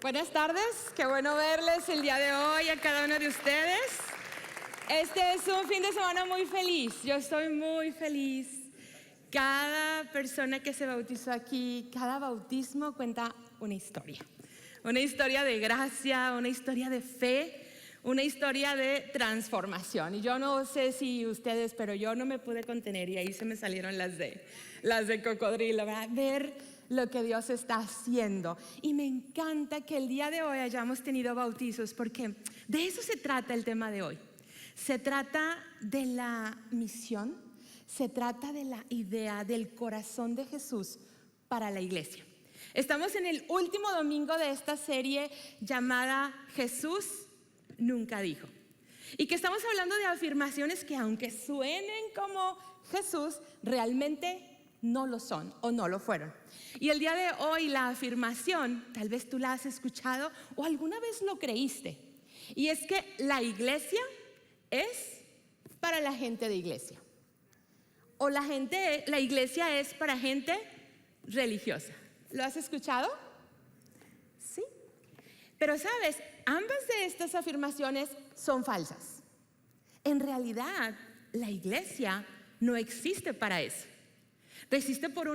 Buenas tardes, qué bueno verles el día de hoy a cada uno de ustedes. Este es un fin de semana muy feliz, yo estoy muy feliz. Cada persona que se bautizó aquí, cada bautismo cuenta una historia de gracia, una historia de fe, una historia de transformación. Y yo no sé si ustedes, pero yo no me pude contener y ahí se me salieron las de cocodrilo, ¿verdad? Ver lo que Dios está haciendo. Y me encanta que el día de hoy hayamos tenido bautizos, porque de eso se trata el tema de hoy. Se trata de la misión, se trata de la idea del corazón de Jesús para la iglesia. Estamos en el último domingo de esta serie llamada Jesús nunca dijo. Y que estamos hablando de afirmaciones que, aunque suenen como Jesús, realmente no lo son o no lo fueron. Y el día de hoy la afirmación, tal vez tú la has escuchado o alguna vez lo creíste, y es que la iglesia es para la gente de iglesia, o la iglesia es para gente religiosa. ¿Lo has escuchado? Sí. Pero sabes, ambas de estas afirmaciones son falsas. En realidad, la iglesia no existe para eso. Existe por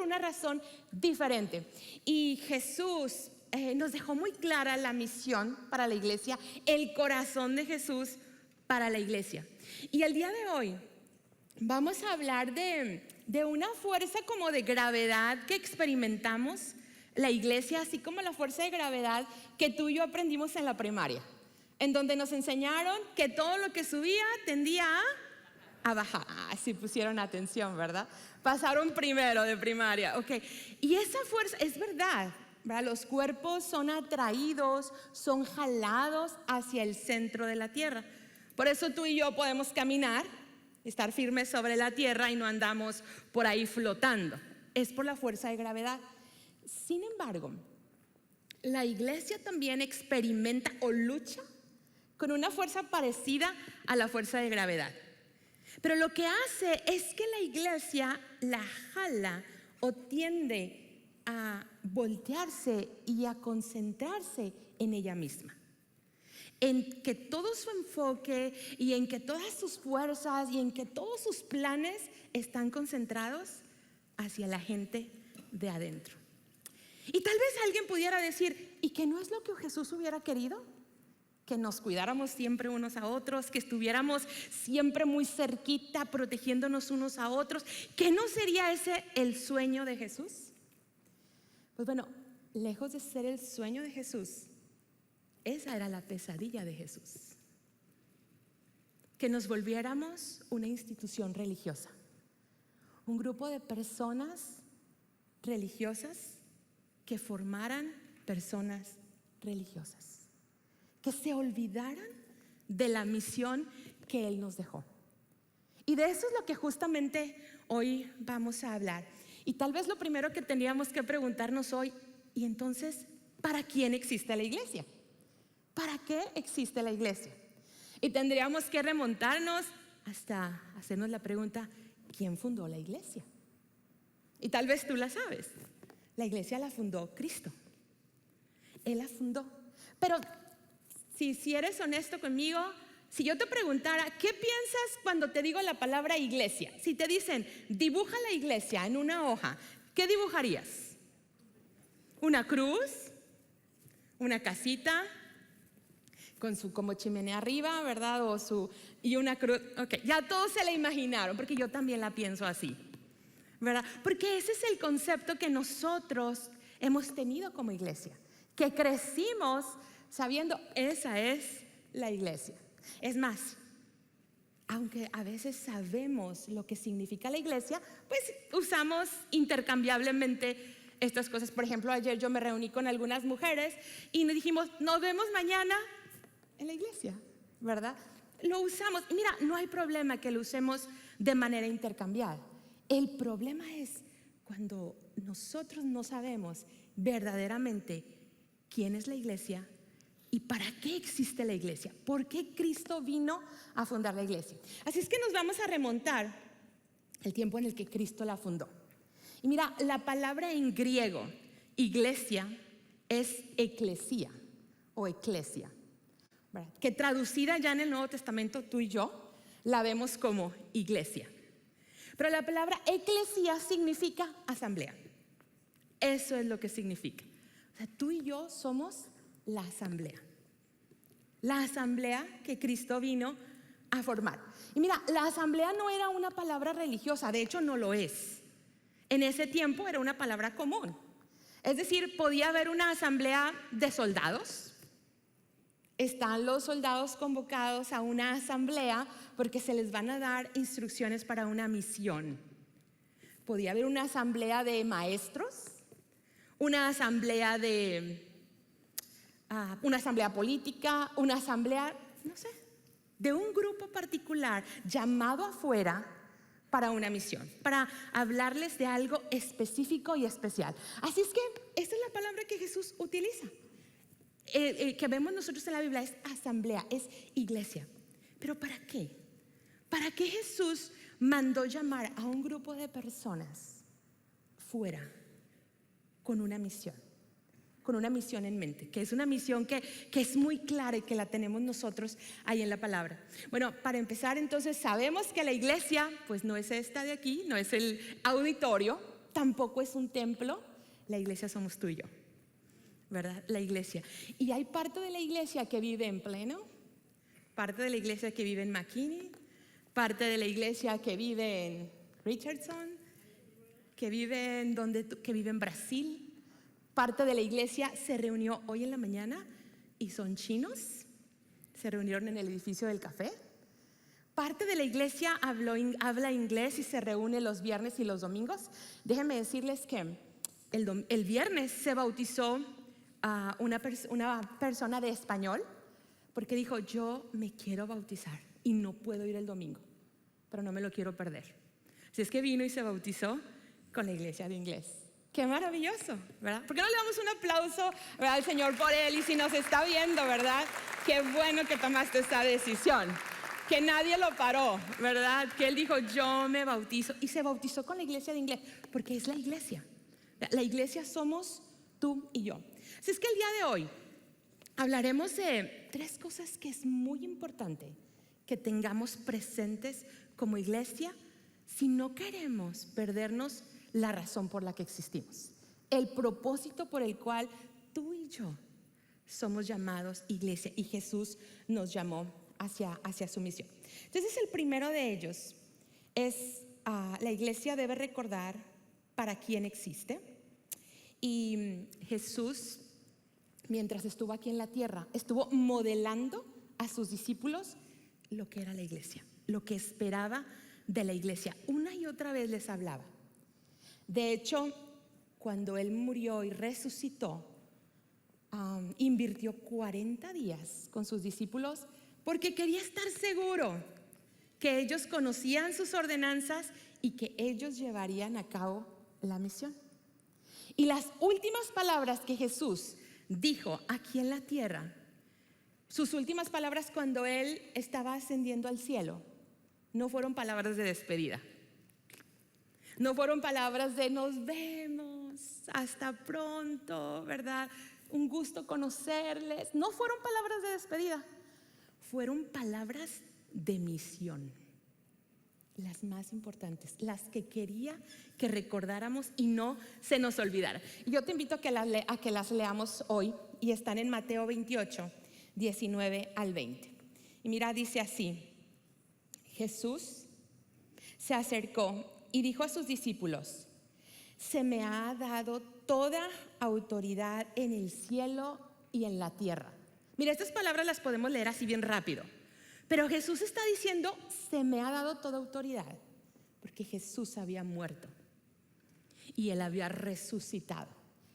una razón diferente. Y Jesús nos dejó muy clara la misión para la iglesia, el corazón de Jesús para la iglesia. Y el día de hoy vamos a hablar de una fuerza como de gravedad que experimentamos la iglesia, así como la fuerza de gravedad que tú y yo aprendimos en la primaria, en donde nos enseñaron que todo lo que subía tendía a bajar. Si pusieron atención, ¿verdad? Pasaron primero de primaria, ok. Y esa fuerza es verdad, ¿verdad? Los cuerpos son atraídos, son jalados hacia el centro de la tierra. Por eso tú y yo podemos caminar, estar firmes sobre la tierra y no andamos por ahí flotando. Es por la fuerza de gravedad. Sin embargo, la iglesia también experimenta o lucha con una fuerza parecida a la fuerza de gravedad. Pero lo que hace es que la iglesia la jala o tiende a voltearse y a concentrarse en ella misma. En que todo su enfoque y en que todas sus fuerzas y en que todos sus planes están concentrados hacia la gente de adentro. Y tal vez alguien pudiera decir, ¿y que no es lo que Jesús hubiera querido? Que nos cuidáramos siempre unos a otros, que estuviéramos siempre muy cerquita, protegiéndonos unos a otros. ¿Que no sería ese el sueño de Jesús? Pues bueno, lejos de ser el sueño de Jesús, esa era la pesadilla de Jesús. Que nos volviéramos una institución religiosa, un grupo de personas religiosas que formaran personas religiosas, que se olvidaran de la misión que Él nos dejó. Y de eso es lo que justamente hoy vamos a hablar. Y tal vez lo primero que tendríamos que preguntarnos hoy, y entonces, ¿para quién existe la iglesia? ¿Para qué existe la iglesia? Y tendríamos que remontarnos hasta hacernos la pregunta, ¿quién fundó la iglesia? Y tal vez tú la sabes. La iglesia la fundó Cristo. Él la fundó. Pero si eres honesto conmigo, si yo te preguntara, ¿qué piensas cuando te digo la palabra iglesia? Si te dicen, dibuja la iglesia en una hoja, ¿qué dibujarías? ¿Una cruz? ¿Una casita? Con su como chimenea arriba, ¿verdad? Y una cruz. Ok, ya todos se la imaginaron, porque yo también la pienso así, ¿verdad? Porque ese es el concepto que nosotros hemos tenido como iglesia, que crecimos sabiendo, esa es la iglesia. Es más, aunque a veces sabemos lo que significa la iglesia, pues usamos intercambiablemente estas cosas. Por ejemplo, ayer yo me reuní con algunas mujeres y nos dijimos, nos vemos mañana en la iglesia, ¿verdad? Lo usamos. Y mira, no hay problema que lo usemos de manera intercambiada. El problema es cuando nosotros no sabemos verdaderamente quién es la iglesia y para qué existe la iglesia, por qué Cristo vino a fundar la iglesia. Así es que nos vamos a remontar el tiempo en el que Cristo la fundó. Y mira, la palabra en griego, iglesia, es eclesía o eclesia, ¿verdad? Que traducida ya en el Nuevo Testamento, tú y yo, la vemos como iglesia. Pero la palabra eclesía significa asamblea. Eso es lo que significa. O sea, tú y yo somos la asamblea. La asamblea que Cristo vino a formar. Y mira, la asamblea no era una palabra religiosa, de hecho no lo es. En ese tiempo era una palabra común. Es decir, podía haber una asamblea de soldados. Están los soldados convocados a una asamblea porque se les van a dar instrucciones para una misión. Podía haber una asamblea de maestros, una asamblea política, una asamblea, no sé, de un grupo particular llamado afuera para una misión, para hablarles de algo específico y especial. Así es que esta es la palabra que Jesús utiliza. Que vemos nosotros en la Biblia es asamblea, es iglesia. ¿Pero para qué? ¿Para qué Jesús mandó llamar a un grupo de personas fuera con una misión? Con una misión en mente, que es una misión que es muy clara y que la tenemos nosotros ahí en la palabra. Bueno, para empezar entonces sabemos que la iglesia pues no es esta de aquí, no es el auditorio, tampoco es un templo. La iglesia somos tú y yo, ¿verdad? La iglesia. Y hay parte de la iglesia que vive en Plano, parte de la iglesia que vive en McKinney, parte de la iglesia que vive en Richardson, que vive en Brasil. Parte de la iglesia se reunió hoy en la mañana y son chinos, se reunieron en el edificio del café. Parte de la iglesia habla inglés y se reúne los viernes y los domingos. Déjenme decirles que el viernes se bautizó a una persona de español porque dijo: yo me quiero bautizar y no puedo ir el domingo, pero no me lo quiero perder. Así es que vino y se bautizó con la iglesia de inglés. Qué maravilloso, ¿verdad? ¿Por qué no le damos un aplauso, ¿verdad?, al Señor por él? Y si nos está viendo, ¿verdad? Qué bueno que tomaste esta decisión, que nadie lo paró, ¿verdad? Que él dijo: yo me bautizo, y se bautizó con la iglesia de inglés, porque es la iglesia. La iglesia somos tú y yo. Así es que el día de hoy hablaremos de 3 cosas que es muy importante que tengamos presentes como iglesia si no queremos perdernos la razón por la que existimos, el propósito por el cual tú y yo somos llamados iglesia, y Jesús nos llamó hacia su misión. Entonces el primero de ellos es la iglesia debe recordar para quién existe. Y Jesús, mientras estuvo aquí en la tierra, estuvo modelando a sus discípulos lo que era la iglesia, lo que esperaba de la iglesia. Una y otra vez les hablaba. De hecho, cuando él murió y resucitó, invirtió 40 días con sus discípulos porque quería estar seguro que ellos conocían sus ordenanzas y que ellos llevarían a cabo la misión. Y las últimas palabras que Jesús dijo aquí en la tierra, sus últimas palabras cuando él estaba ascendiendo al cielo, no fueron palabras de despedida. No fueron palabras de nos vemos, hasta pronto, ¿verdad? Un gusto conocerles. No fueron palabras de despedida, fueron palabras de misión. Las más importantes, las que quería que recordáramos y no se nos olvidara. Y yo te invito a que las leamos hoy, y están en Mateo 28, 19 al 20. Y mira, dice así: Jesús se acercó y dijo a sus discípulos: se me ha dado toda autoridad en el cielo y en la tierra. Mira, estas palabras las podemos leer así bien rápido, pero Jesús está diciendo: se me ha dado toda autoridad, porque Jesús había muerto y él había resucitado,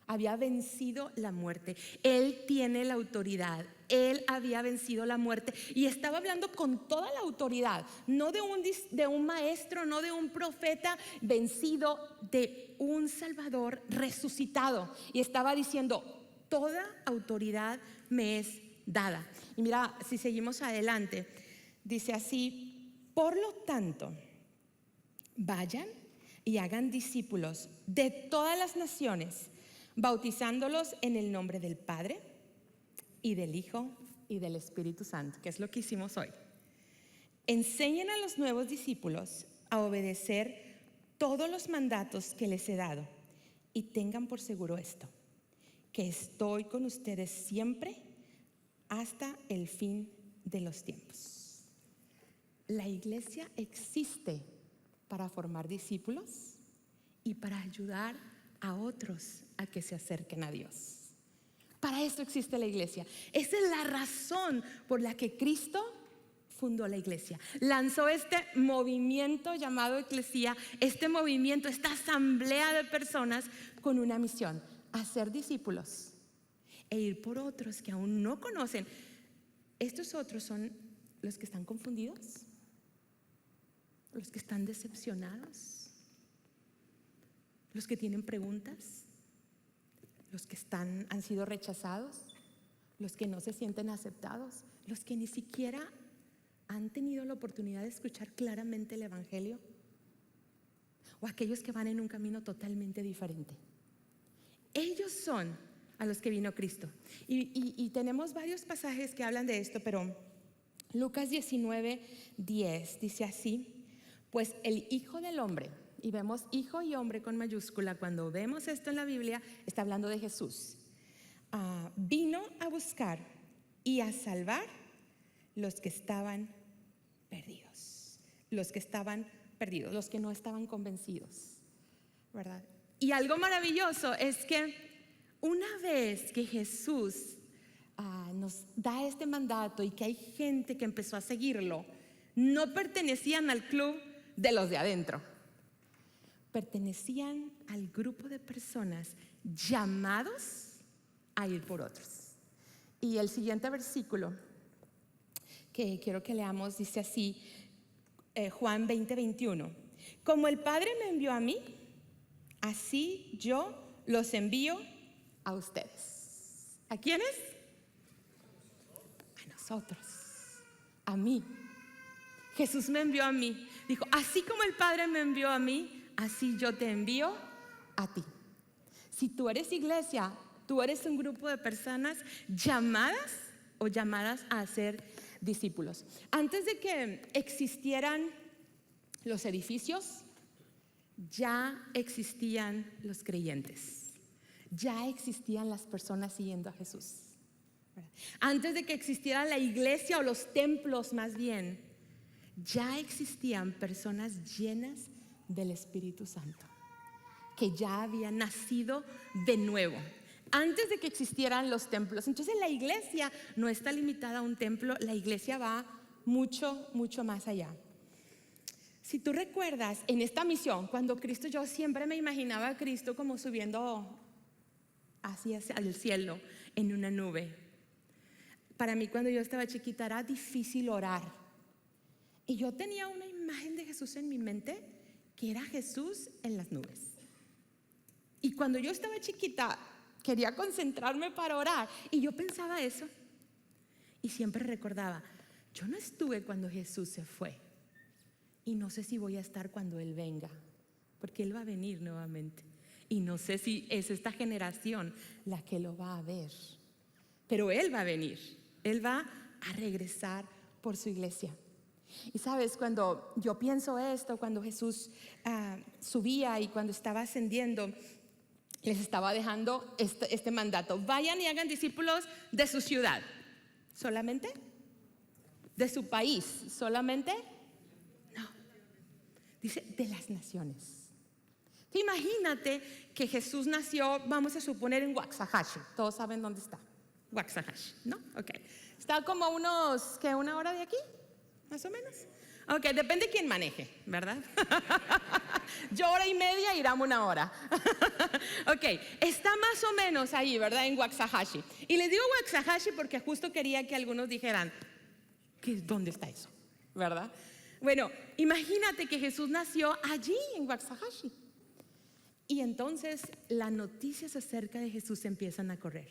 había vencido la muerte. Él tiene la autoridad, él había vencido la muerte y estaba hablando con toda la autoridad, no de un maestro, no de un profeta vencido, de un Salvador resucitado, y estaba diciendo: toda autoridad me es dada. Y mira, si seguimos adelante, dice así: por lo tanto, vayan y hagan discípulos de todas las naciones, bautizándolos en el nombre del Padre y del Hijo y del Espíritu Santo, que es lo que hicimos hoy. Enseñen a los nuevos discípulos a obedecer todos los mandatos que les he dado y tengan por seguro esto, que estoy con ustedes siempre hasta el fin de los tiempos. La iglesia existe para formar discípulos y para ayudar a otros a que se acerquen a Dios. Para esto existe la iglesia. Esa es la razón por la que Cristo fundó la iglesia. Lanzó este movimiento llamado eclesía, este movimiento, esta asamblea de personas con una misión: hacer discípulos e ir por otros que aún no conocen. Estos otros son los que están confundidos, los que están decepcionados, los que tienen preguntas, los que han sido rechazados, los que no se sienten aceptados, los que ni siquiera han tenido la oportunidad de escuchar claramente el Evangelio, o aquellos que van en un camino totalmente diferente. Ellos son a los que vino Cristo. Y tenemos varios pasajes que hablan de esto, pero Lucas 19:10 dice así: pues el Hijo del Hombre, y vemos hijo y hombre con mayúscula, cuando vemos esto en la Biblia está hablando de Jesús, vino a buscar y a salvar los que estaban perdidos, los que no estaban convencidos, ¿verdad? Y algo maravilloso es que una vez que Jesús nos da este mandato y que hay gente que empezó a seguirlo, no pertenecían al club de los de adentro, pertenecían al grupo de personas llamados a ir por otros. Y el siguiente versículo que quiero que leamos dice así, Juan 20:21: como el Padre me envió a mí, así yo los envío a ustedes. ¿A quiénes? A nosotros, a mí. Jesús me envió a mí. Dijo, así como el Padre me envió a mí, así yo te envío a ti. Si tú eres iglesia, tú eres un grupo de personas llamadas o llamadas a ser discípulos. Antes de que existieran los edificios, ya existían los creyentes, ya existían las personas siguiendo a Jesús. Antes de que existiera la iglesia o los templos, más bien, ya existían personas llenas del Espíritu Santo, que ya habían nacido de nuevo, antes de que existieran los templos. Entonces la iglesia no está limitada a un templo, la iglesia va mucho, mucho más allá. Si tú recuerdas, en esta misión, cuando Cristo, yo siempre me imaginaba a Cristo como subiendo hacia el cielo en una nube. Para mí, cuando yo estaba chiquita, era difícil orar. Y yo tenía una imagen de Jesús en mi mente, que era Jesús en las nubes. Y cuando yo estaba chiquita, quería concentrarme para orar, y yo pensaba eso. Y siempre recordaba, yo no estuve cuando Jesús se fue, y no sé si voy a estar cuando Él venga, porque Él va a venir nuevamente. Y no sé si es esta generación la que lo va a ver, pero Él va a venir, Él va a regresar por su iglesia. Y sabes, cuando yo pienso esto, cuando Jesús subía y cuando estaba ascendiendo, les estaba dejando este mandato: vayan y hagan discípulos de su ciudad, solamente, de su país, solamente, no, dice de las naciones. Imagínate que Jesús nació, vamos a suponer, en Waxahachie. Todos saben dónde está Waxahachie, ¿no? Ok, está como una hora de aquí, más o menos. Ok, depende de quién maneje, ¿verdad? Yo 1:30, Irán 1 hora. Ok, está más o menos ahí, ¿verdad? En Waxahachie. Y les digo Waxahachie porque justo quería que algunos dijeran, ¿dónde está eso? ¿Verdad? Bueno, imagínate que Jesús nació allí en Waxahachie. Y entonces las noticias acerca de Jesús empiezan a correr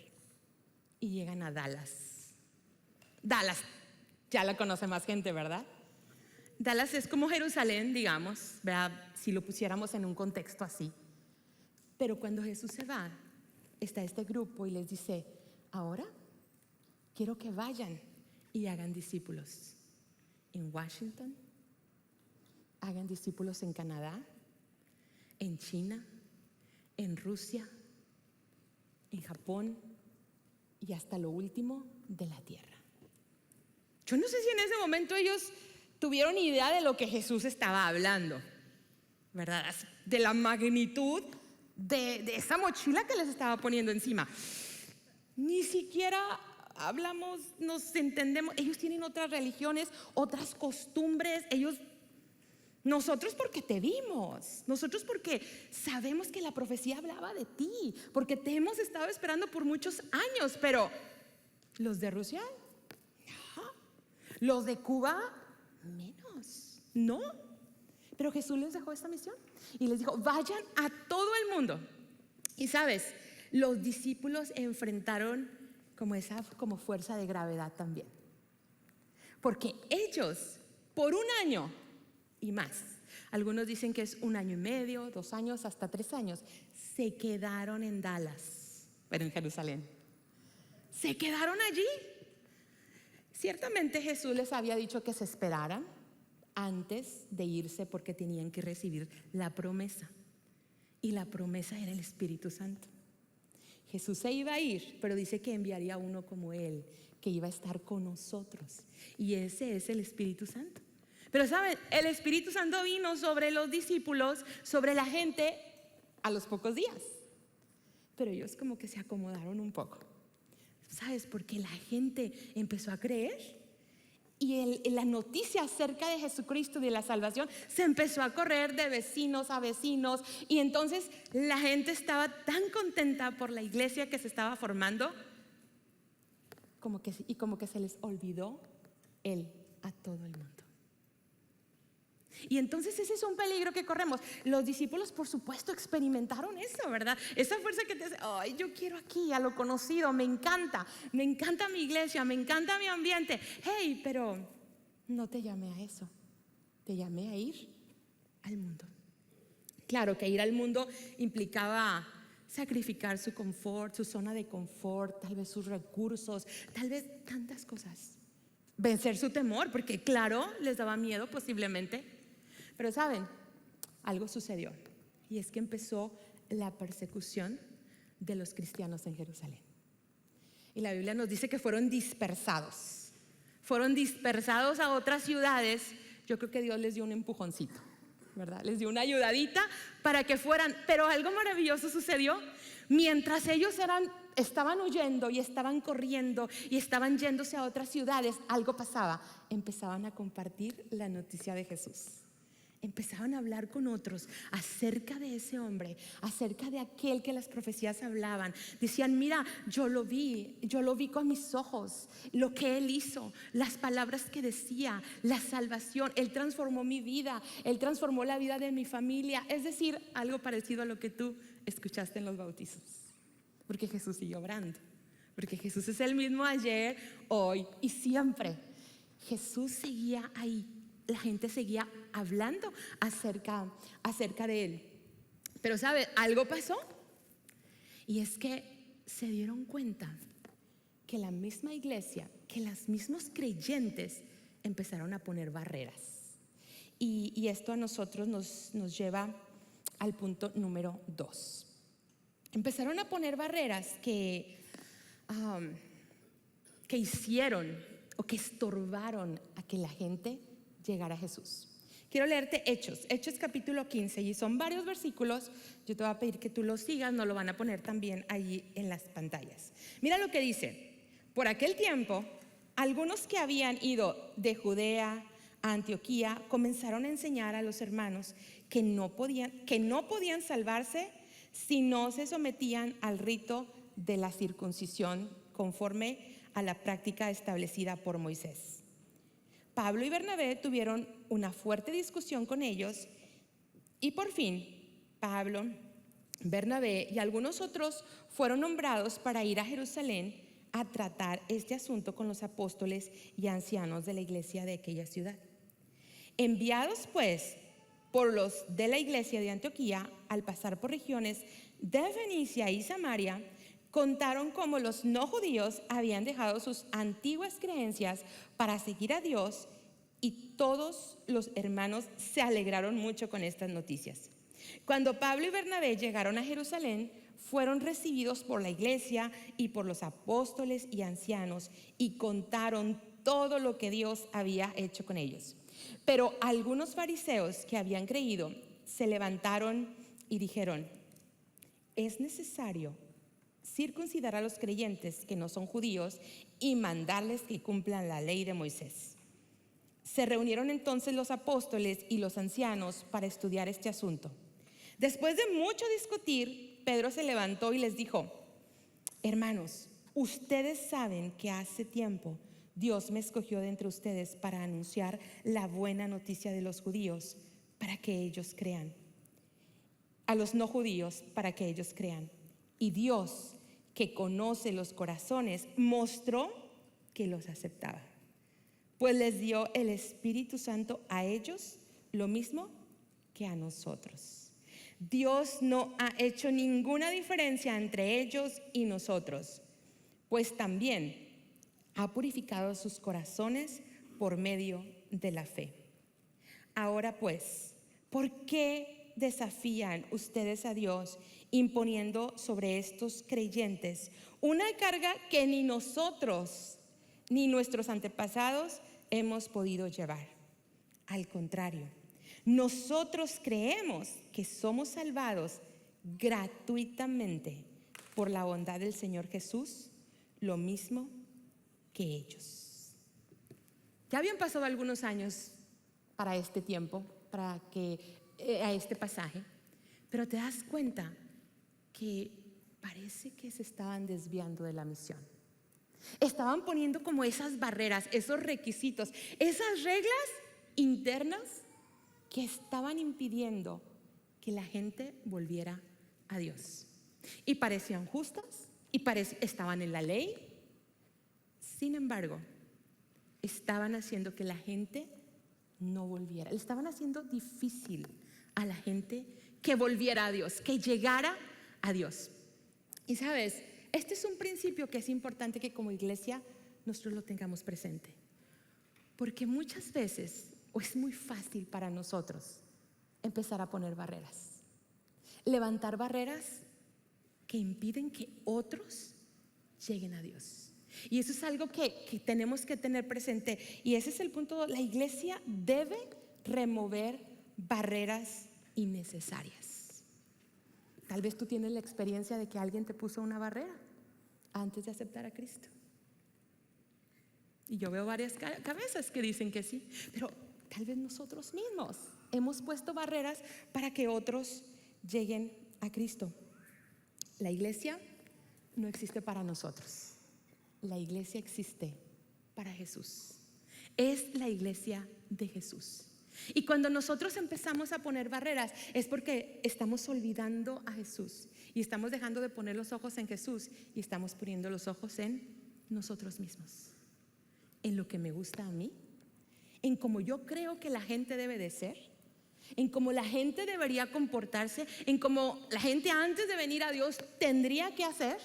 y llegan a Dallas. Dallas, ya la conoce más gente, ¿verdad? Dallas es como Jerusalén, digamos, ¿verdad? Si lo pusiéramos en un contexto así. Pero cuando Jesús se va, está este grupo y les dice, ahora quiero que vayan y hagan discípulos en Washington, hagan discípulos en Canadá, en China, en Rusia, en Japón y hasta lo último de la tierra. Yo no sé si en ese momento ellos tuvieron idea de lo que Jesús estaba hablando, ¿verdad? De la magnitud de esa mochila que les estaba poniendo encima. Ni siquiera hablamos, nos entendemos. Ellos tienen otras religiones, otras costumbres. Nosotros porque te vimos, nosotros porque sabemos que la profecía hablaba de ti, porque te hemos estado esperando por muchos años. Pero los de Rusia, no. Los de Cuba, menos, no. Pero Jesús les dejó esta misión y les dijo, vayan a todo el mundo. Y sabes, los discípulos enfrentaron como fuerza de gravedad también, porque ellos por un año y más, algunos dicen que es 1 año y medio, 2 años, hasta 3 años, se quedaron en Dallas, pero en Jerusalén. Se quedaron allí. Ciertamente Jesús les había dicho que se esperaran antes de irse porque tenían que recibir la promesa. Y la promesa era el Espíritu Santo. Jesús se iba a ir, pero dice que enviaría uno como Él, que iba a estar con nosotros. Y ese es el Espíritu Santo. Pero saben, el Espíritu Santo vino sobre los discípulos, sobre la gente a los pocos días. Pero ellos como que se acomodaron un poco. ¿Sabes? Porque la gente empezó a creer. Y la noticia acerca de Jesucristo y de la salvación se empezó a correr de vecinos a vecinos. Y entonces la gente estaba tan contenta por la iglesia que se estaba formando, como que se les olvidó Él a todo el mundo. Y entonces ese es un peligro que corremos. Los discípulos, por supuesto, experimentaron eso, ¿verdad? Esa fuerza que te dice, ay, yo quiero aquí a lo conocido, me encanta mi iglesia, me encanta mi ambiente. Hey, pero no te llamé a eso, te llamé a ir al mundo. Claro que ir al mundo implicaba sacrificar su confort, su zona de confort, tal vez sus recursos, tal vez tantas cosas. Vencer su temor, porque claro, les daba miedo posiblemente. Pero saben, algo sucedió, y es que empezó la persecución de los cristianos en Jerusalén. Y la Biblia nos dice que fueron dispersados a otras ciudades. Yo creo que Dios les dio un empujoncito, ¿verdad? Les dio una ayudadita para que fueran. Pero algo maravilloso sucedió. Mientras ellos estaban huyendo y estaban corriendo y estaban yéndose a otras ciudades, algo pasaba. Empezaban a compartir la noticia de Jesús. Empezaban a hablar con otros acerca de ese hombre, acerca de aquel que las profecías hablaban. Decían, mira, yo lo vi con mis ojos, lo que Él hizo, las palabras que decía, la salvación. Él transformó mi vida, Él transformó la vida de mi familia. Es decir, algo parecido a lo que tú escuchaste en los bautizos. Porque Jesús sigue obrando, porque Jesús es el mismo ayer, hoy y siempre. Jesús seguía ahí. La gente seguía hablando acerca de Él. Pero ¿sabe? Algo pasó. Y es que se dieron cuenta que la misma iglesia, que los mismos creyentes empezaron a poner barreras. Y esto a nosotros nos lleva al punto número 2. Empezaron a poner barreras que hicieron o que estorbaron a que la gente llegara a Jesús. Quiero leerte Hechos capítulo 15, y son varios versículos. Yo te voy a pedir que tú los sigas, nos lo van a poner también allí en las pantallas. Mira lo que dice: por aquel tiempo, algunos que habían ido de Judea a Antioquía comenzaron a enseñar a los hermanos que no podían salvarse si no se sometían al rito de la circuncisión conforme a la práctica establecida por Moisés. Pablo y Bernabé tuvieron una fuerte discusión con ellos, y por fin Pablo, Bernabé y algunos otros fueron nombrados para ir a Jerusalén a tratar este asunto con los apóstoles y ancianos de la iglesia de aquella ciudad. Enviados pues por los de la iglesia de Antioquía, al pasar por regiones de Fenicia y Samaria, Contaron cómo los no judíos habían dejado sus antiguas creencias para seguir a Dios, y todos los hermanos se alegraron mucho con estas noticias. Cuando Pablo y Bernabé llegaron a Jerusalén, fueron recibidos por la iglesia y por los apóstoles y ancianos, y contaron todo lo que Dios había hecho con ellos. Pero algunos fariseos que habían creído se levantaron y dijeron: es necesario circuncidar a los creyentes que no son judíos y mandarles que cumplan la ley de Moisés. Se reunieron entonces los apóstoles y los ancianos para estudiar este asunto. Después de mucho discutir, Pedro se levantó y les dijo: hermanos, ustedes saben que hace tiempo Dios me escogió de entre ustedes para anunciar la buena noticia de los judíos, para que ellos crean. A los no judíos, para que ellos crean. Y Dios, que conoce los corazones, mostró que los aceptaba, pues les dio el Espíritu Santo a ellos, lo mismo que a nosotros. Dios no ha hecho ninguna diferencia entre ellos y nosotros, pues también ha purificado sus corazones por medio de la fe. Ahora pues, ¿por qué desafían ustedes a Dios imponiendo sobre estos creyentes una carga que ni nosotros ni nuestros antepasados hemos podido llevar? Al contrario, nosotros creemos que somos salvados gratuitamente por la bondad del Señor Jesús, lo mismo que ellos. Ya habían pasado algunos años para este tiempo, a este pasaje, pero te das cuenta que parece que se estaban desviando de la misión. Estaban poniendo como esas barreras, esos requisitos, esas reglas internas que estaban impidiendo que la gente volviera a Dios. Y parecían justas y estaban en la ley. Sin embargo, estaban haciendo que la gente no volviera. Le estaban haciendo difícil a la gente que volviera a Dios, que llegara a Dios. Y sabes, este es un principio que es importante que como iglesia nosotros lo tengamos presente, porque muchas veces es muy fácil para nosotros empezar a poner barreras, levantar barreras que impiden que otros lleguen a Dios. Y eso es algo que tenemos que tener presente, y ese es el punto. La iglesia debe remover barreras innecesarias. Tal vez tú tienes la experiencia de que alguien te puso una barrera antes de aceptar a Cristo, y yo veo varias cabezas que dicen que sí, pero tal vez nosotros mismos hemos puesto barreras para que otros lleguen a Cristo. La iglesia no existe para nosotros. La iglesia existe para Jesús. Es la iglesia de Jesús. Y cuando nosotros empezamos a poner barreras es porque estamos olvidando a Jesús y estamos dejando de poner los ojos en Jesús y estamos poniendo los ojos en nosotros mismos, en lo que me gusta a mí, en cómo yo creo que la gente debe de ser, en cómo la gente debería comportarse, en cómo la gente antes de venir a Dios tendría que hacer.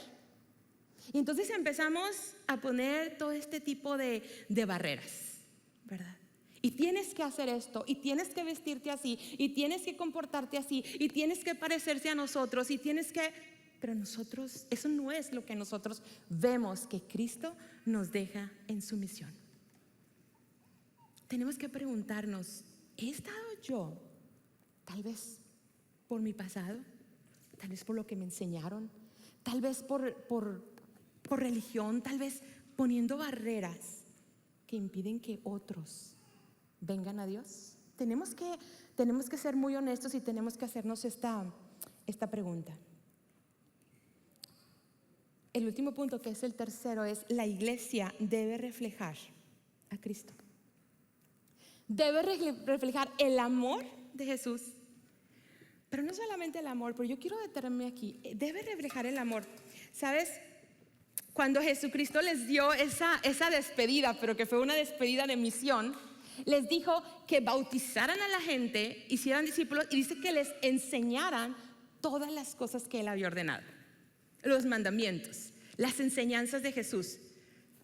Y entonces empezamos a poner todo este tipo de barreras, ¿verdad? Y tienes que hacer esto, y tienes que vestirte así, y tienes que comportarte así, y tienes que parecerse a nosotros, y tienes que... Pero nosotros, eso no es lo que nosotros vemos que Cristo nos deja en su misión. Tenemos que preguntarnos: ¿he estado yo, tal vez por mi pasado, tal vez por lo que me enseñaron, tal vez por religión, tal vez poniendo barreras que impiden que otros vengan a Dios? Tenemos que ser muy honestos y tenemos que hacernos esta pregunta. El último punto, que es el tercero, es: la iglesia debe reflejar a Cristo. Debe reflejar el amor de Jesús. Pero no solamente el amor, pero yo quiero detenerme aquí. Debe reflejar el amor. ¿Sabes? Cuando Jesucristo les dio esa despedida, pero que fue una despedida de misión, les dijo que bautizaran a la gente, hicieran discípulos, y dice que les enseñaran todas las cosas que Él había ordenado. los mandamientos, las enseñanzas de Jesús.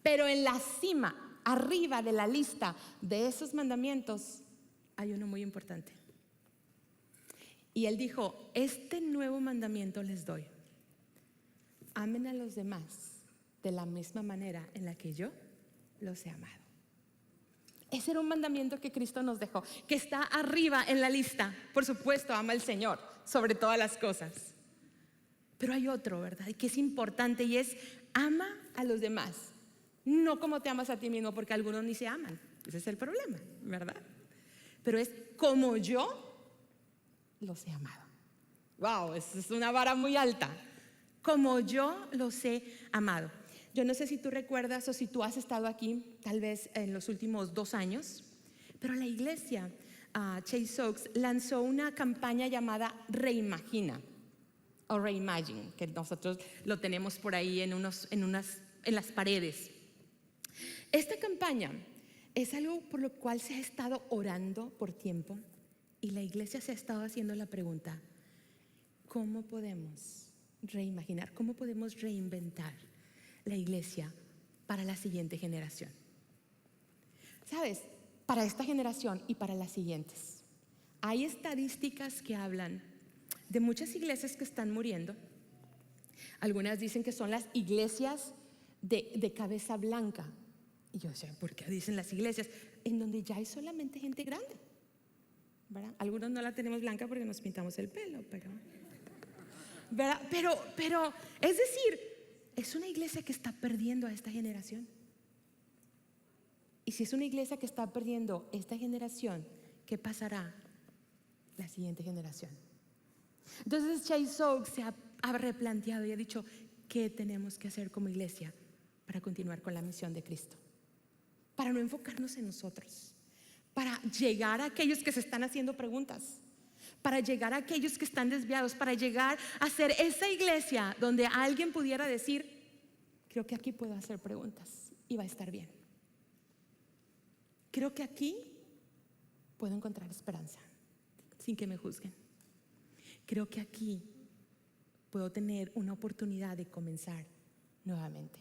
Pero en la cima, arriba de la lista de esos mandamientos, hay uno muy importante. Y Él dijo, este nuevo mandamiento les doy: amen a los demás de la misma manera en la que yo los he amado. Ese era un mandamiento que Cristo nos dejó, que está arriba en la lista. Por supuesto, ama al Señor sobre todas las cosas. Pero hay otro, ¿verdad? Y que es importante, y es: ama a los demás. No como te amas a ti mismo, porque algunos ni se aman. Ese es el problema, ¿verdad? Pero es como yo los he amado. Wow, es una vara muy alta. Como yo los he amado. Yo no sé si tú recuerdas o si tú has estado aquí, tal vez en los últimos 2 años, pero la iglesia Chase Oaks lanzó una campaña llamada Reimagina o Reimagine, que nosotros lo tenemos por ahí en las paredes. Esta campaña es algo por lo cual se ha estado orando por tiempo, y la iglesia se ha estado haciendo la pregunta: ¿cómo podemos reimaginar? ¿Cómo podemos reinventar la iglesia para la siguiente generación? ¿Sabes? Para esta generación y para las siguientes. Hay estadísticas que hablan de muchas iglesias que están muriendo. Algunas dicen que son las iglesias de cabeza blanca. Y yo decía, ¿por qué dicen las iglesias en donde ya hay solamente gente grande? ¿Verdad? Algunos no la tenemos blanca porque nos pintamos el pelo, ¿verdad? Pero es decir, es una iglesia que está perdiendo a esta generación. Y si es una iglesia que está perdiendo esta generación, ¿qué pasará la siguiente generación? Entonces Chase Oaks se ha replanteado y ha dicho: ¿qué tenemos que hacer como iglesia para continuar con la misión de Cristo? Para no enfocarnos en nosotros, para llegar a aquellos que se están haciendo preguntas, para llegar a aquellos que están desviados, para llegar a ser esa iglesia donde alguien pudiera decir: creo que aquí puedo hacer preguntas y va a estar bien. Creo que aquí puedo encontrar esperanza sin que me juzguen. Creo que aquí puedo tener una oportunidad de comenzar nuevamente.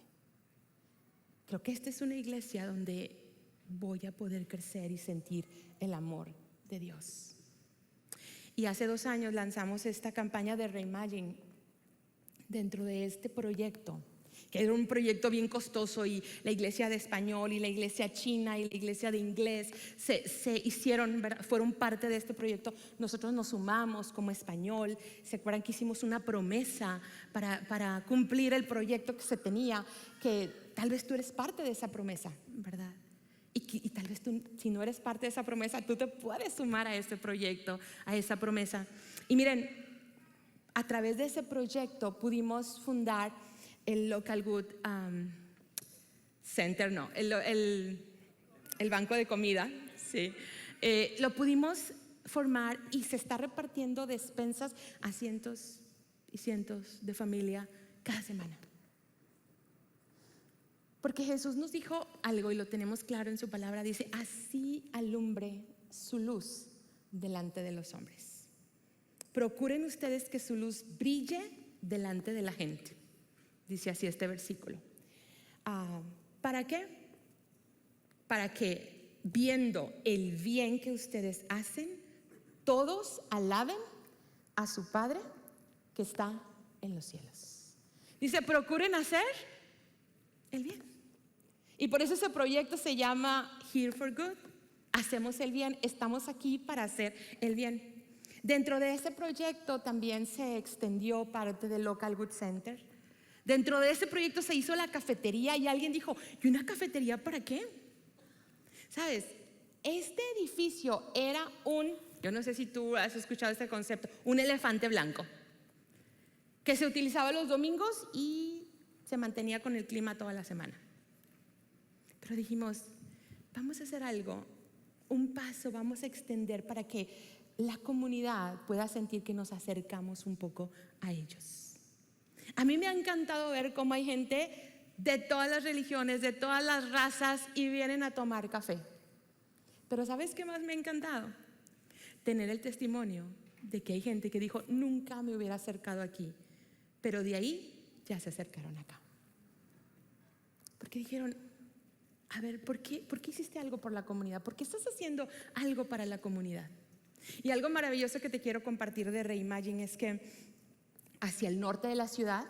Creo que esta es una iglesia donde voy a poder crecer y sentir el amor de Dios. Y hace 2 años lanzamos esta campaña de Reimagine dentro de este proyecto, que era un proyecto bien costoso, y la iglesia de español y la iglesia china y la iglesia de inglés se hicieron, fueron parte de este proyecto. Nosotros nos sumamos como español. ¿Se acuerdan que hicimos una promesa para cumplir el proyecto que se tenía? Que tal vez tú eres parte de esa promesa, ¿verdad? Y tal vez tú, si no eres parte de esa promesa, tú te puedes sumar a ese proyecto, a esa promesa. Y miren, a través de ese proyecto pudimos fundar el Local Good Center, no, el banco de comida, sí. Lo pudimos formar y se está repartiendo despensas a cientos y cientos de familias cada semana. Porque Jesús nos dijo algo y lo tenemos claro en su palabra. Dice: así alumbre su luz delante de los hombres. Procuren ustedes que su luz brille delante de la gente. Dice así este versículo. ¿Para qué? Para que, viendo el bien que ustedes hacen, todos alaben a su Padre que está en los cielos. Dice: procuren hacer el bien. Y por eso ese proyecto se llama Here for Good. Hacemos el bien, estamos aquí para hacer el bien. Dentro de ese proyecto también se extendió parte del Local Good Center. Dentro de ese proyecto se hizo la cafetería, y alguien dijo: ¿y una cafetería para qué? ¿Sabes? Este edificio era yo no sé si tú has escuchado este concepto, un elefante blanco, que se utilizaba los domingos y se mantenía con el clima toda la semana. Pero dijimos: vamos a hacer algo, un paso, vamos a extender para que la comunidad pueda sentir que nos acercamos un poco a ellos. A mí me ha encantado ver cómo hay gente de todas las religiones, de todas las razas, y vienen a tomar café. Pero ¿sabes qué más me ha encantado? Tener el testimonio de que hay gente que dijo: nunca me hubiera acercado aquí, pero de ahí ya se acercaron acá. Porque dijeron, a ver, ¿por qué hiciste algo por la comunidad? ¿Por qué estás haciendo algo para la comunidad? Y algo maravilloso que te quiero compartir de Reimagine es que hacia el norte de la ciudad,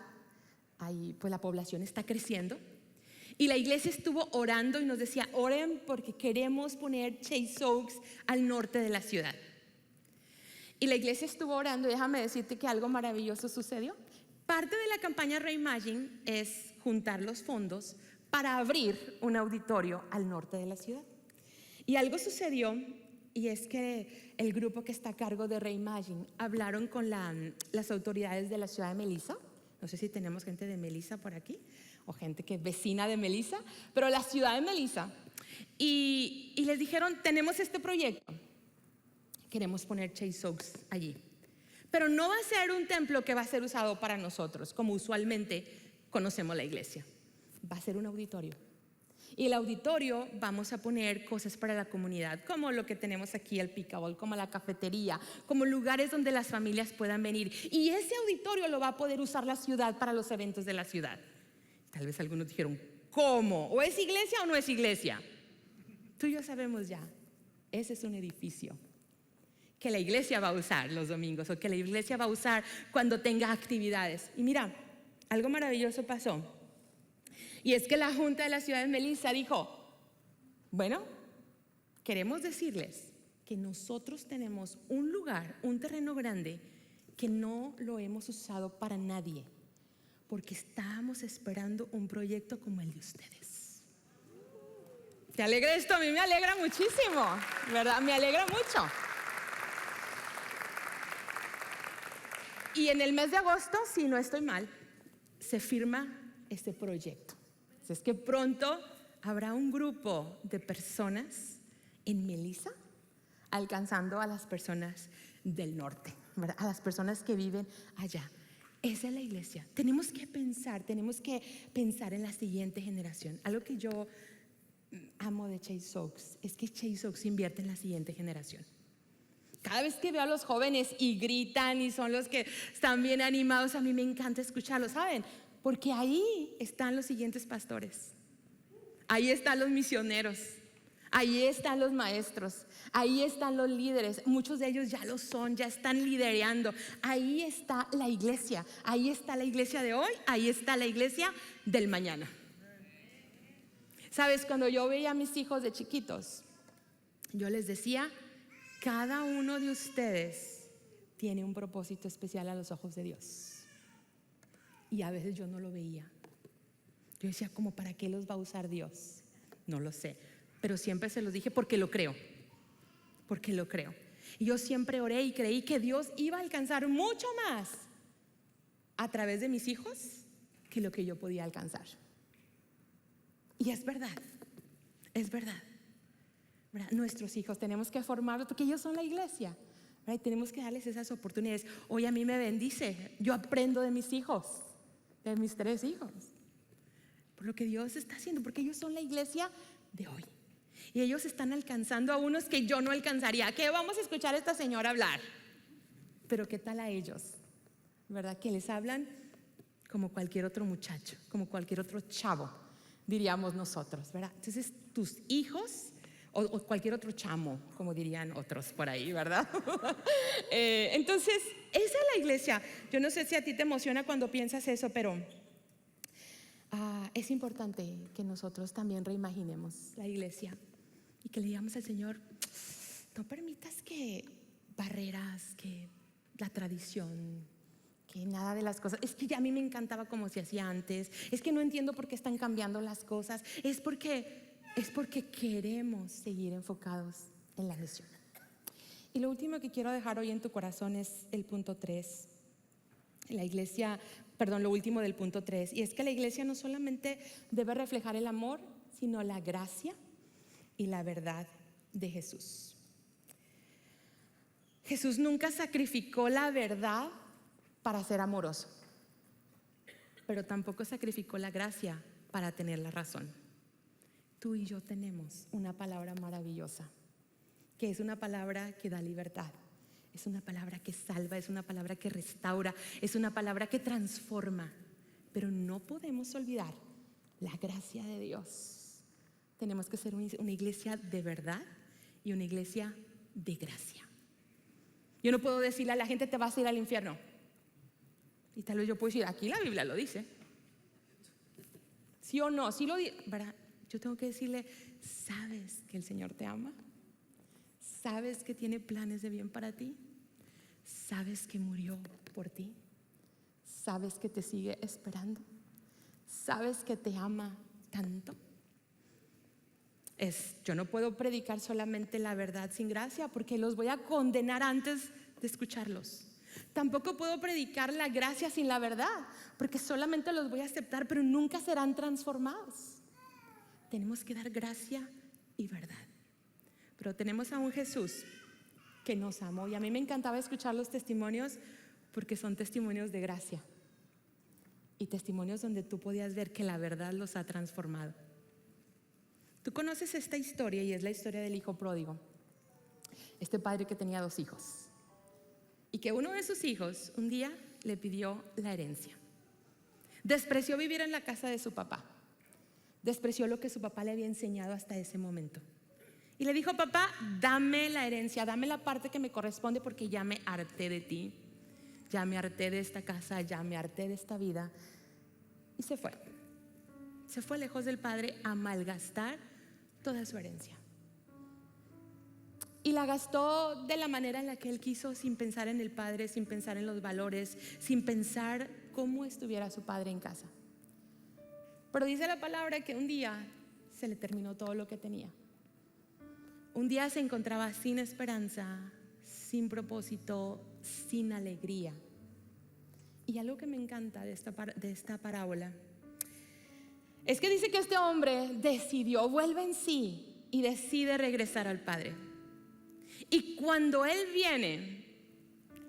ahí pues la población está creciendo. Y la iglesia estuvo orando y nos decía, oren porque queremos poner Chase Oaks al norte de la ciudad. Y la iglesia estuvo orando y déjame decirte que algo maravilloso sucedió. Parte de la campaña Reimagine es juntar los fondos para abrir un auditorio al norte de la ciudad. Y algo sucedió, y es que el grupo que está a cargo de Reimagine hablaron con las autoridades de la ciudad de Melissa. No sé si tenemos gente de Melissa por aquí o gente que es vecina de Melissa, pero la ciudad de Melissa. Y les dijeron, tenemos este proyecto, queremos poner Chase Oaks allí. Pero no va a ser un templo que va a ser usado para nosotros, como usualmente conocemos la iglesia. Va a ser un auditorio. Y el auditorio vamos a poner cosas para la comunidad, como lo que tenemos aquí, el pickleball, como la cafetería, como lugares donde las familias puedan venir. Y ese auditorio lo va a poder usar la ciudad para los eventos de la ciudad. Tal vez algunos dijeron, ¿cómo? ¿O es iglesia o no es iglesia? Tú y yo sabemos ya, ese es un edificio que la iglesia va a usar los domingos o que la iglesia va a usar cuando tenga actividades. Y mira, algo maravilloso pasó. Y es que la junta de la ciudad de Melissa dijo, bueno, queremos decirles que nosotros tenemos un lugar, un terreno grande que no lo hemos usado para nadie, porque estábamos esperando un proyecto como el de ustedes. ¿Te alegra esto? A mí me alegra muchísimo, ¿verdad? Me alegra mucho. Y en el mes de agosto, si no estoy mal, se firma este proyecto. Es que pronto habrá un grupo de personas en Melissa alcanzando a las personas del norte, ¿verdad? A las personas que viven allá. Esa es la iglesia. Tenemos que pensar en la siguiente generación. Algo que yo amo de Chase Oaks es que Chase Oaks invierte en la siguiente generación. Cada vez que veo a los jóvenes y gritan y son los que están bien animados, a mí me encanta escucharlos, ¿saben? Porque ahí están los siguientes pastores, ahí están los misioneros, ahí están los maestros, ahí están los líderes. Muchos de ellos ya lo son, ya están liderando. Ahí está la iglesia, ahí está la iglesia de hoy, ahí está la iglesia del mañana. Sabes, cuando yo veía a mis hijos de chiquitos, yo les decía, cada uno de ustedes tiene un propósito especial a los ojos de Dios. Y a veces yo no lo veía. Yo decía, ¿cómo para qué los va a usar Dios? No lo sé, pero siempre se los dije porque lo creo. Porque lo creo. Y yo siempre oré y creí que Dios iba a alcanzar mucho más a través de mis hijos que lo que yo podía alcanzar. Y es verdad, es verdad. Nuestros hijos tenemos que formarlos porque ellos son la iglesia. ¿Verdad? Tenemos que darles esas oportunidades. Hoy a mí me bendice, yo aprendo de mis hijos, de mis 3 hijos, por lo que Dios está haciendo, porque ellos son la iglesia de hoy. Y ellos están alcanzando a unos que yo no alcanzaría. ¿Qué vamos a escuchar a esta señora hablar? Pero ¿qué tal a ellos? ¿Verdad? Que les hablan como cualquier otro muchacho, como cualquier otro chavo, diríamos nosotros, ¿verdad? Entonces tus hijos o cualquier otro chamo, como dirían otros por ahí, ¿verdad? Entonces, esa es la iglesia. Yo no sé si a ti te emociona cuando piensas eso, pero es importante que nosotros también reimaginemos la iglesia y que le digamos al Señor, no permitas que barreras, que la tradición, que nada de las cosas, es que ya a mí me encantaba como se hacía antes, es que no entiendo por qué están cambiando las cosas, es porque queremos seguir enfocados en la misión. Y lo último que quiero dejar hoy en tu corazón es el punto 3. Lo último del punto 3. Y es que la iglesia no solamente debe reflejar el amor, sino la gracia y la verdad de Jesús. Jesús nunca sacrificó la verdad para ser amoroso, pero tampoco sacrificó la gracia para tener la razón. Tú y yo tenemos una palabra maravillosa, que es una palabra que da libertad, es una palabra que salva, es una palabra que restaura, es una palabra que transforma, Pero no podemos olvidar la gracia de Dios. Tenemos que ser una iglesia de verdad y una iglesia de gracia. Yo no puedo decirle a la gente: te vas a ir al infierno. Y tal vez yo puedo decir: aquí la Biblia lo dice. ¿Sí o no? ¿Sí lo dice? Yo tengo que decirle: ¿sabes que el Señor te ama? ¿Sabes que tiene planes de bien para ti? ¿Sabes que murió por ti? ¿Sabes que te sigue esperando? ¿Sabes que te ama tanto? Yo no puedo predicar solamente la verdad sin gracia, porque los voy a condenar antes de escucharlos. Tampoco puedo predicar la gracia sin la verdad, porque solamente los voy a aceptar, pero nunca serán transformados. Tenemos que dar gracia y verdad. Pero tenemos a un Jesús que nos amó, y a mí me encantaba escuchar los testimonios, porque son testimonios de gracia y testimonios donde tú podías ver que la verdad los ha transformado. Tú conoces esta historia, y es la historia del hijo pródigo. Este padre que tenía 2 hijos, y que uno de sus hijos un día le pidió la herencia. Despreció vivir en la casa de su papá. Despreció lo que su papá le había enseñado hasta ese momento. Y le dijo: papá, dame la herencia, dame la parte que me corresponde, porque ya me harté de ti. Ya me harté de esta casa, ya me harté de esta vida. Y se fue. Se fue lejos del padre a malgastar toda su herencia. Y la gastó de la manera en la que él quiso, sin pensar en el padre, sin pensar en los valores, sin pensar cómo estuviera su padre en casa. Pero dice la palabra que un día se le terminó todo lo que tenía. Un día se encontraba sin esperanza, sin propósito, sin alegría. Y algo que me encanta de esta parábola es que dice que este hombre vuelve en sí y decide regresar al padre. Y cuando él viene,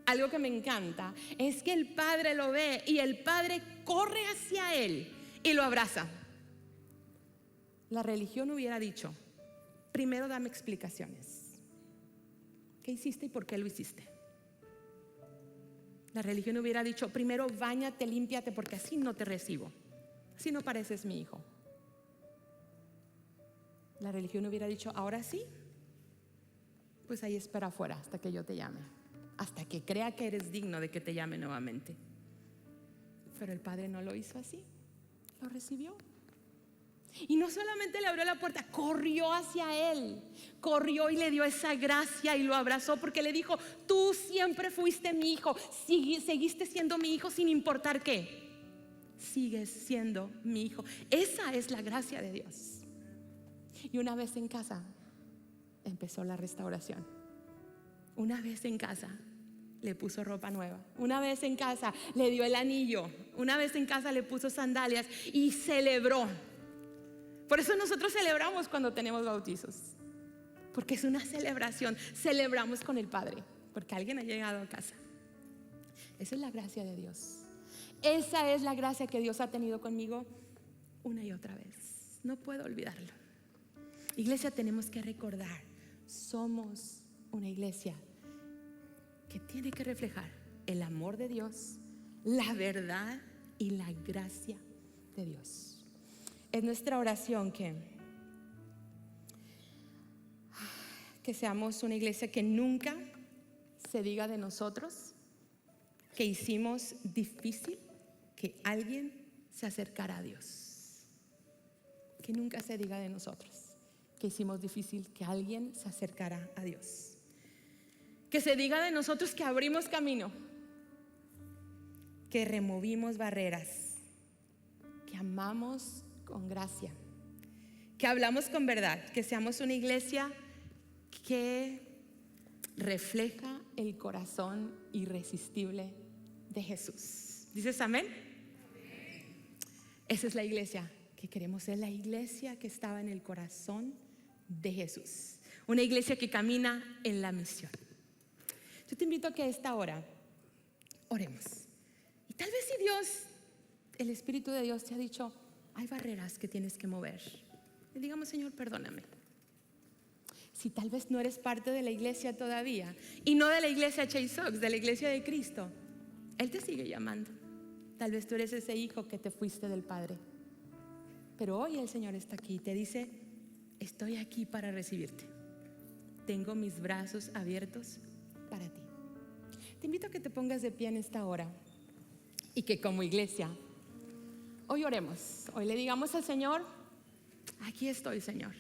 algo que me encanta es que el padre lo ve, y el padre corre hacia él y lo abraza. La religión hubiera dicho: primero dame explicaciones. ¿Qué hiciste y por qué lo hiciste? La religión hubiera dicho: primero báñate, límpiate, porque así no te recibo, así no pareces mi hijo. La religión hubiera dicho: ahora sí, pues ahí espera afuera hasta que yo te llame, hasta que crea que eres digno de que te llame nuevamente. Pero el padre no lo hizo así, lo recibió. Y no solamente le abrió la puerta, corrió hacia él, corrió y le dio esa gracia y lo abrazó, porque le dijo: tú siempre fuiste mi hijo, seguiste siendo mi hijo sin importar qué, sigues siendo mi hijo. Esa es la gracia de Dios. Y una vez en casa empezó la restauración. Una vez en casa le puso ropa nueva. Una vez en casa le dio el anillo. Una vez en casa le puso sandalias y celebró. Por eso nosotros celebramos cuando tenemos bautizos, porque es una celebración. Celebramos con el Padre porque alguien ha llegado a casa. Esa es la gracia de Dios. Esa es la gracia que Dios ha tenido conmigo una y otra vez. No puedo olvidarlo. Iglesia, tenemos que recordar: somos una iglesia que tiene que reflejar el amor de Dios, la verdad y la gracia de Dios. Es nuestra oración que seamos una iglesia que nunca se diga de nosotros que hicimos difícil que alguien se acercara a Dios. Que nunca se diga de nosotros que hicimos difícil que alguien se acercara a Dios. Que se diga de nosotros que abrimos camino, que removimos barreras, que amamos con gracia, que hablamos con verdad, que seamos una iglesia que refleja el corazón irresistible de Jesús. ¿Dices amén? Esa es la iglesia que queremos ser, la iglesia que estaba en el corazón de Jesús, una iglesia que camina en la misión. Yo te invito a que a esta hora oremos, y tal vez si Dios, el Espíritu de Dios te ha dicho: hay barreras que tienes que mover, le digamos: Señor, perdóname. Si tal vez no eres parte de la iglesia todavía, y no de la iglesia Chase Oaks, de la iglesia de Cristo, Él te sigue llamando. Tal vez tú eres ese hijo que te fuiste del Padre. Pero hoy el Señor está aquí y te dice: estoy aquí para recibirte. Tengo mis brazos abiertos para ti. Te invito a que te pongas de pie en esta hora y que como iglesia hoy oremos. Hoy le digamos al Señor: aquí estoy, Señor.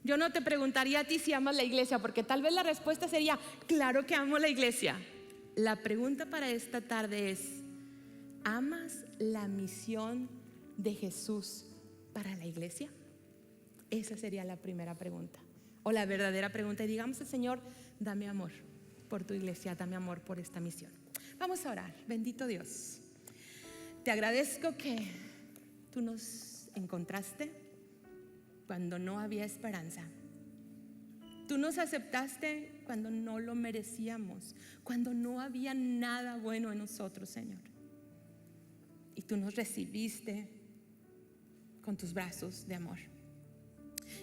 Yo no te preguntaría a ti si amas la iglesia, porque tal vez la respuesta sería: claro que amo la iglesia. La pregunta para esta tarde es: ¿amas la misión de Jesús para la iglesia? Esa sería la primera pregunta, o la verdadera pregunta. Y digamos al Señor: dame amor por tu iglesia, dame amor por esta misión. Vamos a orar. Bendito Dios, te agradezco que tú nos encontraste cuando no había esperanza. Tú nos aceptaste cuando no lo merecíamos, cuando no había nada bueno en nosotros, Señor. Y tú nos recibiste con tus brazos de amor.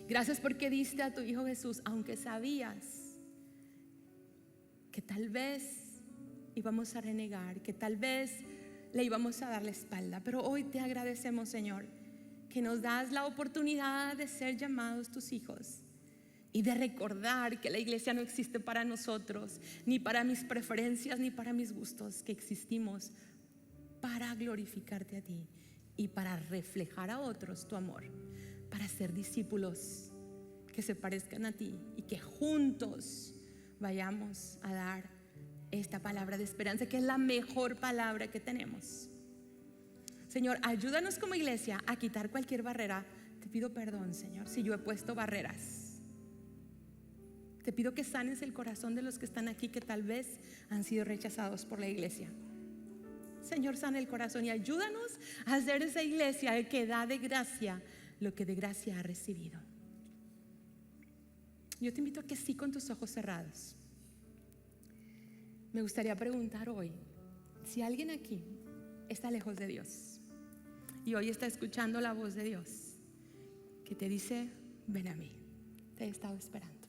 Gracias porque diste a tu Hijo Jesús, aunque sabías que tal vez íbamos a renegar, que tal vez le íbamos a dar la espalda. Pero hoy te agradecemos, Señor, que nos das la oportunidad de ser llamados tus hijos y de recordar que la iglesia no existe para nosotros, ni para mis preferencias, ni para mis gustos, que existimos para glorificarte a ti y para reflejar a otros tu amor, para ser discípulos que se parezcan a ti y que juntos vayamos a dar esta palabra de esperanza, que es la mejor palabra que tenemos. Señor, ayúdanos como iglesia a quitar cualquier barrera. Te pido perdón, Señor, si yo he puesto barreras. Te pido que sanes el corazón de los que están aquí, que tal vez han sido rechazados por la iglesia. Señor, sana el corazón y ayúdanos a ser esa iglesia que da de gracia lo que de gracia ha recibido. Yo te invito a que sí, con tus ojos cerrados. Me gustaría preguntar hoy si alguien aquí está lejos de Dios y hoy está escuchando la voz de Dios que te dice: ven a mí, te he estado esperando.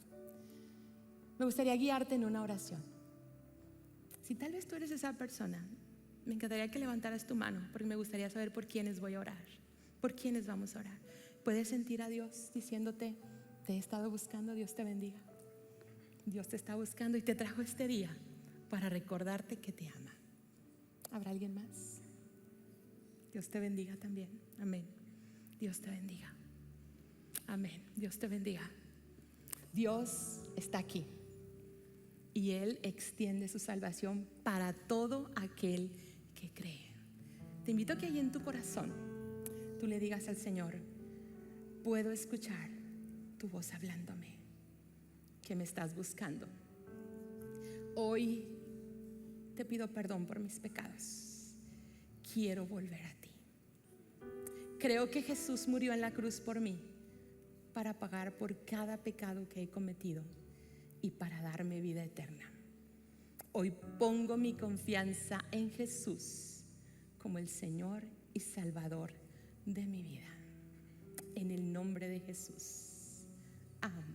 Me gustaría guiarte en una oración. Si tal vez tú eres esa persona, me encantaría que levantaras tu mano, porque me gustaría saber por quiénes voy a orar, por quiénes vamos a orar. Puedes sentir a Dios diciéndote: te he estado buscando. Dios te bendiga. Dios te está buscando y te trajo este día para recordarte que te ama. ¿Habrá alguien más? Dios te bendiga también. Amén. Dios te bendiga. Amén. Dios te bendiga. Dios está aquí y Él extiende su salvación para todo aquel que cree. Te invito a que ahí en tu corazón tú le digas al Señor: puedo escuchar tu voz hablándome, que me estás buscando. Hoy te pido perdón por mis pecados. Quiero volver a ti. Creo que Jesús murió en la cruz por mí, para pagar por cada pecado que he cometido y para darme vida eterna. Hoy pongo mi confianza en Jesús como el Señor y Salvador de mi vida. En el nombre de Jesús. Amén.